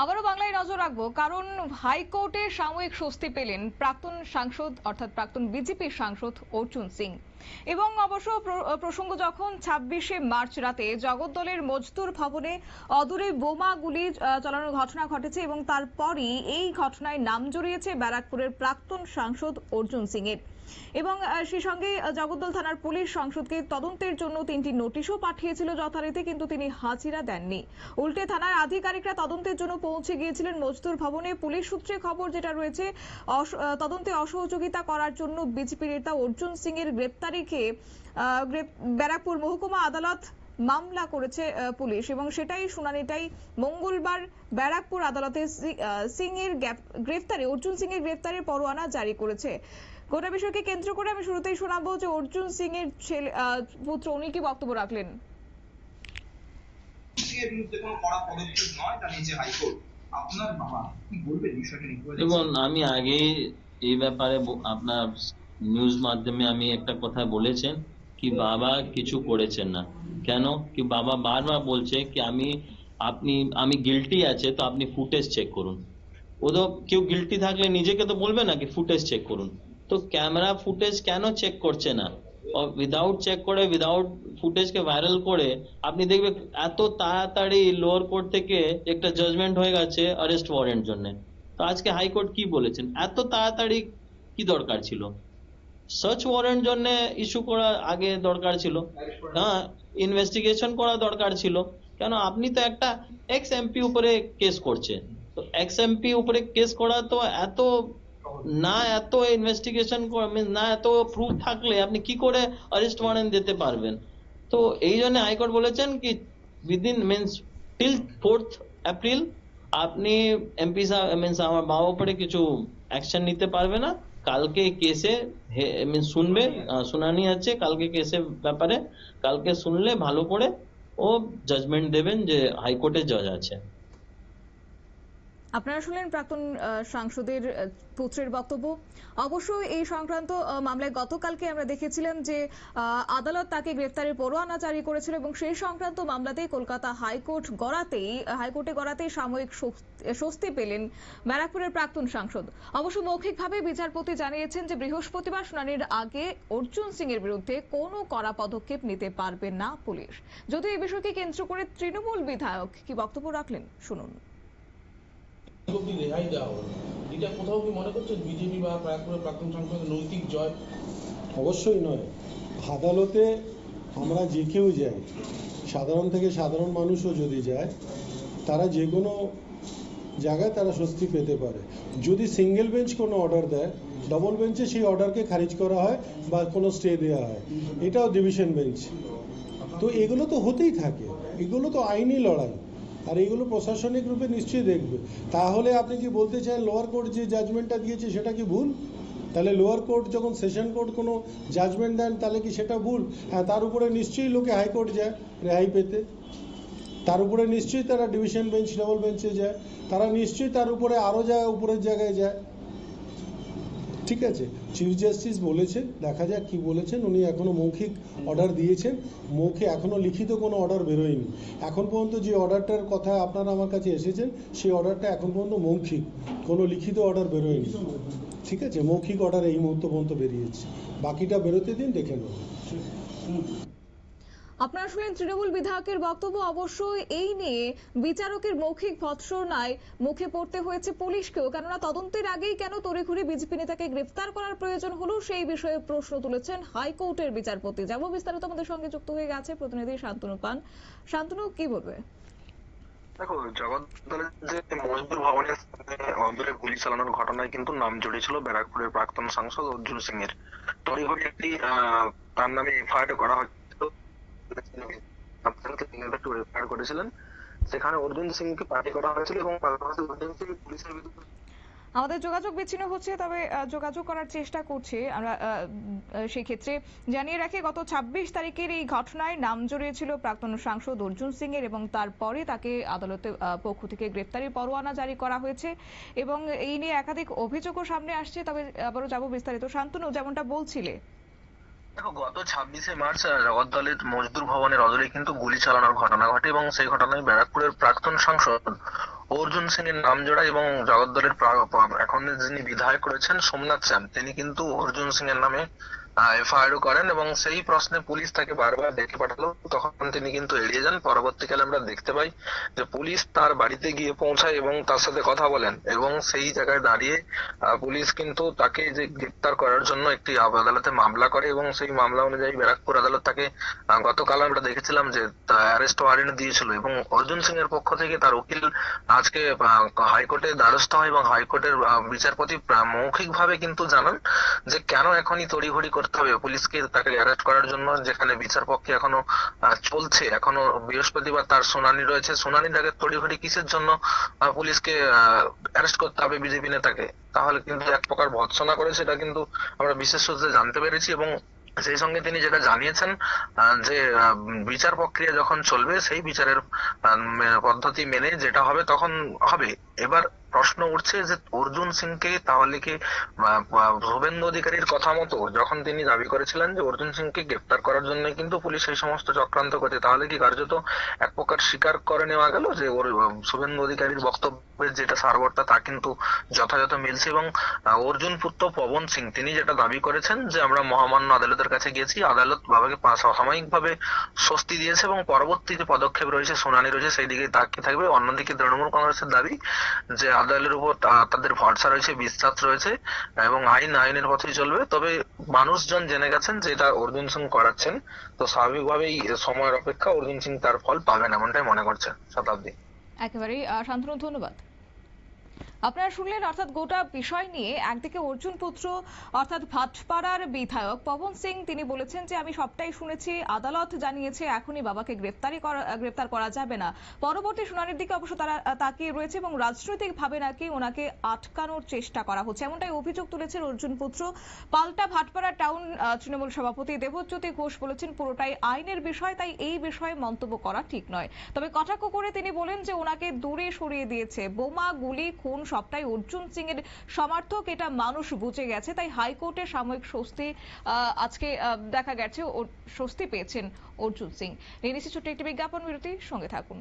আবারও বাংলায় নজর রাখবো, কারণ হাইকোর্টে সাময়িক স্বস্তি পেলেন প্রাক্তন সাংসদ অর্থাৎ প্রাক্তন বিজেপি সাংসদ অর্জুন সিং। এবং অবশ্য প্রসঙ্গ যখন 26শে মার্চ রাতে জগদ্দলের মজদুর ভবনে অদূরে বোমা গুলি চালানোর ঘটনা ঘটেছে এবং তারপরই এই ঘটনায় নাম জড়িয়েছে ব্যারাকপুরের প্রাক্তন সাংসদ অর্জুন সিং এর। এবং সেই সঙ্গে জগদ্দল থানার পুলিশ সংসদকে তদন্তের জন্য 3টি নোটিশও পাঠিয়েছিল যথারীতি, কিন্তু তিনি হাজিরা দেননি। উল্টে থানার আধিকারিকরা তদন্তের জন্য পৌঁছে গিয়েছিলেন মজদুর ভবনে। পুলিশ সূত্রে খবর যেটা রয়েছে, তদন্তে অসহযোগিতা করার জন্য বিজেপি নেতা অর্জুন সিং এর গ্রেপ্তারিকে ব্যারাকপুর মহকুমা আদালত মামলা করেছে পুলিশ, এবং সেটাই শুনানিটাই মঙ্গলবার ব্যারাকপুর আদালতে সিং এর গ্রেফতারে অর্জুন সিং এর গ্রেফতারের পরোয়ানা জারি করেছে। গোটা বিষয়কে কেন্দ্র করে আমি শুরুতেই শোনাবো যে অর্জুন সিং এর ছেলে পুত্র উনি কি বক্তব্য রাখলেন। দেখুন, আমি আগে এই ব্যাপারে আপনার নিউজ মাধ্যমে আমি একটা কথা বলেছেন কি বাবা কিছু করেছেন না। কেন কি বাবা বারবার বলছে কি আমি গিল্টি আছে তো আপনি ফুটেজ চেক করুন। ও তো কেউ গিল্টি থাকলে নিজেকে তো বলবে না কি ফুটেজ চেক করুন। তো ক্যামেরা ফুটেজ কেন চেক করছে না? উইদাউট চেক করে, উইদাউট ফুটেজকে ভাইরাল করে আপনি দেখবে এত তাড়াতাড়ি লোয়ার কোর্ট থেকে একটা জাজমেন্ট হয়ে গেছে অ্যারেস্ট ওয়ারেন্ট জন্য। তো আজকে হাইকোর্ট কি বলেছেন, এত তাড়াতাড়ি কি দরকার ছিল? সার্চ ওয়ারেন্ট জন্য ইস্যু করা আগে দরকার ছিল, হ্যাঁ ইনভেস্টিগেশন করা দরকার ছিল। কেন আপনি তো একটা এক্স এমপি উপরে কেস করছেন, তো এক্স এমপি উপরে কেস করা তো এত ইনভেস্টিগেশন না এত প্রুফ থাকলে আপনি কি করে অ্যারেস্ট ওয়ারেন্ট দিতে পারবেন? তো এই জন্য হাইকোর্ট বলেছেন কি within means till 4th April আপনি এমপি সাহেব মিনস আমার বাবা উপরে কিছু অ্যাকশন নিতে পারবে না। কালকে কেসে শুনবে, শুনানি আছে কালকে কেসের ব্যাপারে। কালকে শুনলে ভালো করে ও জাজমেন্ট দেবেন যে হাইকোর্টে জজ আছে। আপনারা শুনলেন প্রাক্তন সাংসদের পুত্রের বক্তব্য। অবশ্যই এই সংক্রান্ত মামলায় গতকালকে আমরা দেখেছিলাম যে আদালত তাকে গ্রেফতারের পরোয়ানা জারি করেছিল, এবং সেই সংক্রান্ত মামলাতেই কলকাতা হাইকোর্টে গড়াতেই সাময়িক স্বস্তি পেলেন ব্যারাকপুরের প্রাক্তন সাংসদ। অবশ্য মৌখিকভাবে বিচারপতি জানিয়েছেন যে বৃহস্পতিবার শুনানির আগে অর্জুন সিং এর বিরুদ্ধে কোনো কড়া পদক্ষেপ নিতে পারবে না পুলিশ। যদিও এই বিষয়কে কেন্দ্র করে তৃণমূল বিধায়ক কি বক্তব্য রাখলেন শুনুন। রেহাই দেওয়া হলো, এটা কোথাও কি মনে করছেন বিজেপি বা ব্যারাকপুরের প্রাক্তন সাংসদের নৈতিক জয়? অবশ্যই নয়। আদালতে আমরা যে কেউ যাই, সাধারণ থেকে সাধারণ মানুষও যদি যায়, তারা যে কোনো জায়গায় তারা স্বস্তি পেতে পারে। যদি সিঙ্গেল বেঞ্চ কোনো অর্ডার দেয়, ডবল বেঞ্চে সেই অর্ডারকে খারিজ করা হয় বা কোনো স্টে দেওয়া হয়, এটাও ডিভিশন বেঞ্চ। তো এগুলো তো হতেই থাকে, এগুলো তো আইনি লড়াই, আর এইগুলো প্রশাসনিক রূপে নিশ্চয়ই দেখবে। তাহলে আপনি কি বলতে চান লোয়ার কোর্ট যে জাজমেন্টটা দিয়েছে সেটা কি ভুল? তাহলে লোয়ার কোর্ট যখন সেশন কোর্ট কোনো জাজমেন্ট দেন তাহলে কি সেটা ভুল? হ্যাঁ, তার উপরে নিশ্চয়ই লোকে হাইকোর্ট যায় রেহাই পেতে, তার উপরে নিশ্চয়ই তারা ডিভিশন বেঞ্চ ডবল বেঞ্চে যায়, তারা নিশ্চয়ই তার উপরে আরও যায়, উপরের জায়গায় যায়। ঠিক আছে, চিফ জাস্টিস বলেছেন, দেখা যাক কি বলেছেন। উনি এখনো মৌখিক অর্ডার দিয়েছেন, এখনো লিখিত কোনো অর্ডার বেরোয়নি। এখন পর্যন্ত যে অর্ডারটার কথা আপনারা আমার কাছে এসেছেন সেই অর্ডারটা এখন পর্যন্ত মৌখিক, কোনো লিখিত অর্ডার বেরোয়নি। ঠিক আছে, মৌখিক অর্ডার এই মুহূর্ত পর্যন্ত বেরিয়েছে, বাকিটা বেরোতে দিন, দেখে নেব। আপনারা শুনলেন তৃণমূল বিধায়কের বক্তব্য। অবশ্যই এই নিয়ে বিচারকের মৌখিক ভৎসনায় মুখে পড়তে হয়েছে পুলিশকেও, কেননা তদন্তের আগেই কেন তড়িঘড়ি বিজেপি নেতাকে গ্রেফতার করার প্রয়োজন হলো সেই বিষয়ে প্রশ্ন তুলেছেন হাইকোর্টের বিচারপতি। যাব বিস্তারিত আমাদের সঙ্গে যুক্ত হয়ে গেছে প্রতিনিধি শান্তনু পান। শান্তনু, কি বলবে? দেখো, জগদ্দলের যে মজদুর ভবনের অন্দরে গুলি চালানোর ঘটনায় কিন্তু নাম জড়িয়েছিল ব্যারাকপুরের প্রাক্তন সাংসদ অর্জুন সিং এর। তড়িঘড়ি একটি তার নামে এফআইআর করা হয়েছিল, করেছিলেন, সেখানে অর্জুন সিং কে পার্টি করা হয়েছিল এবং পুলিশের বিরুদ্ধে। আমাদের যোগাযোগ বিচ্ছিন্ন হচ্ছে, তবে যোগাযোগ করার চেষ্টা করছি আমরা। সেই ক্ষেত্রে জানিয়ে রাখি, গত 26 তারিখের এই ঘটনায় নাম জড়িয়েছিল প্রাক্তন সাংসদ অর্জুন সিং এর, এবং তারপরে তাকে আদালতের পক্ষ থেকে গ্রেফতারি পরোয়ানা জারি করা হয়েছে এবং এই নিয়ে একাধিক অভিযোগও সামনে আসছে। তবে আবারও যাব বিস্তারিত। শান্তনু, যেমনটা বলছিলে, দেখো, গত 26শে মার্চ জগদ্দলের মজদুর ভবনের অদূরে কিন্তু গুলি চালানোর ঘটনা ঘটে এবং সেই ঘটনায় ব্যারাকপুরের প্রাক্তন সাংসদ অর্জুন সিং এর নাম জড়ায় এবং জগদ্দলের এখন যিনি বিধায়ক রয়েছেন সোমনাথ শ্যাম, তিনি কিন্তু অর্জুন সিং এর নামে এফআইআর করেন এবং সেই প্রশ্নে পুলিশ তাকে বারবার ডেকে পাঠালো, তখন তিনি কিন্তু এড়িয়ে যান। পরবর্তীকালে আমরা দেখতে পাই যে পুলিশ তার বাড়িতে গিয়ে পৌঁছায় এবং তার সাথে কথা বলেন এবং সেই জায়গায় দাঁড়িয়ে পুলিশ কিন্তু তাকে যে গ্রেপ্তার করার জন্য একটি আদালতে মামলা করে এবং সেই মামলা অনুযায়ী ব্যারাকপুর আদালত তাকে গতকাল আমরা দেখেছিলাম যে অ্যারেস্ট ওয়ারেন্ট দিয়েছিল এবং অর্জুন সিং এর পক্ষ থেকে তার উকিল আজকে হাইকোর্টে দ্বারস্থ হয় এবং হাইকোর্টের বিচারপতি মৌখিকভাবে কিন্তু জানান যে কেন এখনই তড়িঘড়ি করতে হবে পুলিশকে তাকে অ্যারেস্ট করার জন্য, যেখানে বিচারপক্ষ এখনো চলছে, এখনো বৃহস্পতিবার তার শুনানি রয়েছে। শুনানির আগে তড়িঘড়ি কিসের জন্য পুলিশকে অ্যারেস্ট করতে হবে বিজেপি নেতাকে? তাহলে কিন্তু এক প্রকার ভৎসনা করে, সেটা কিন্তু আমরা বিশেষ সূত্রে জানতে পেরেছি এবং সেই সঙ্গে তিনি যেটা জানিয়েছেন যে বিচার প্রক্রিয়া যখন চলবে সেই বিচারের পদ্ধতি মেনে যেটা হবে তখন হবে। এবার প্রশ্ন উঠছে যে অর্জুন সিংকে তাহলে কি শুভেন্দু অধিকারীর কথা মতো যখন তিনি দাবি করেছিলেন যে অর্জুন সিংকে গ্রেপ্তার করার জন্য কিন্তু পুলিশ এই সমস্ত চক্রান্ত করছে, তাহলে কি কার্যত এক প্রকার স্বীকার করে নেওয়া গেল যে শুভেন্দু অধিকারীর বক্তব্যের যেটা সারবর্তা তা কিন্তু যথাযথ মিলছে এবং অর্জুন পুত্র পবন সিং তিনি যেটা দাবি করেছেন যে আমরা মহামান্য আদালতের কাছে গিয়েছি, আদালত বাবাকে সাময়িকভাবে স্বস্তি দিয়েছে এবং পরবর্তী যে পদক্ষেপ রয়েছে শুনানি রয়েছে সেই দিকে তাকিয়ে থাকবে। অন্যদিকে তৃণমূল কংগ্রেসের দাবি যে আদালতের উপর তাদের ভরসা রয়েছে, বিশ্বাস রয়েছে এবং আইনের পথেই চলবে। তবে মানুষজন জেনে গেছেন যে এটা অর্জুন সিং করাচ্ছেন, তো স্বাভাবিকভাবেই সময়ের অপেক্ষা অর্জুন সিং তার ফল পাবেন এমনটাই মনে করছে শতাব্দী। একেবারেই শান্তনু, ধন্যবাদ। আপনারা শুনলেন, অর্থাৎ গোটা বিষয় নিয়ে একদিকে অর্জুন পুত্র অর্থাৎ ভাটপাড়ার বিধায়ক পবন সিং তিনি বলেছেন যে আমি সবটাই শুনেছি, আদালত জানিয়েছে এখনই বাবাকে গ্রেপ্তার করা যাবে না। পরবর্তী শুনানির দিকে অবশ্য তারা তাকিয়ে রয়েছে এবং রাজনৈতিকভাবে নাকি ওনাকে আটকানোর চেষ্টা করা হচ্ছে, এমনটাই অভিযোগ তুলেছেন অর্জুন পুত্র। পাল্টা ভাটপাড়া টাউন তৃণমূল সভাপতি দেবজ্যোতি ঘোষ বলেছেন পুরোটাই আইনের বিষয়, তাই এই বিষয়ে মন্তব্য করা ঠিক নয়। তবে কটাক্ষ করে তিনি বলেন যে ওনাকে দূরে সরিয়ে দিয়েছে, বোমা গুলি খুন সবটাই অর্জুন সিং এর সমর্থক, এটা মানুষ বুঝে গেছে। তাই হাইকোর্টে সাময়িক স্বস্তি আজকে দেখা গেছে, স্বস্তি পেয়েছেন অর্জুন সিং। নিয়ে নিচ্ছি ছোট্ট একটি বিজ্ঞাপন বিরতি, সঙ্গে থাকুন।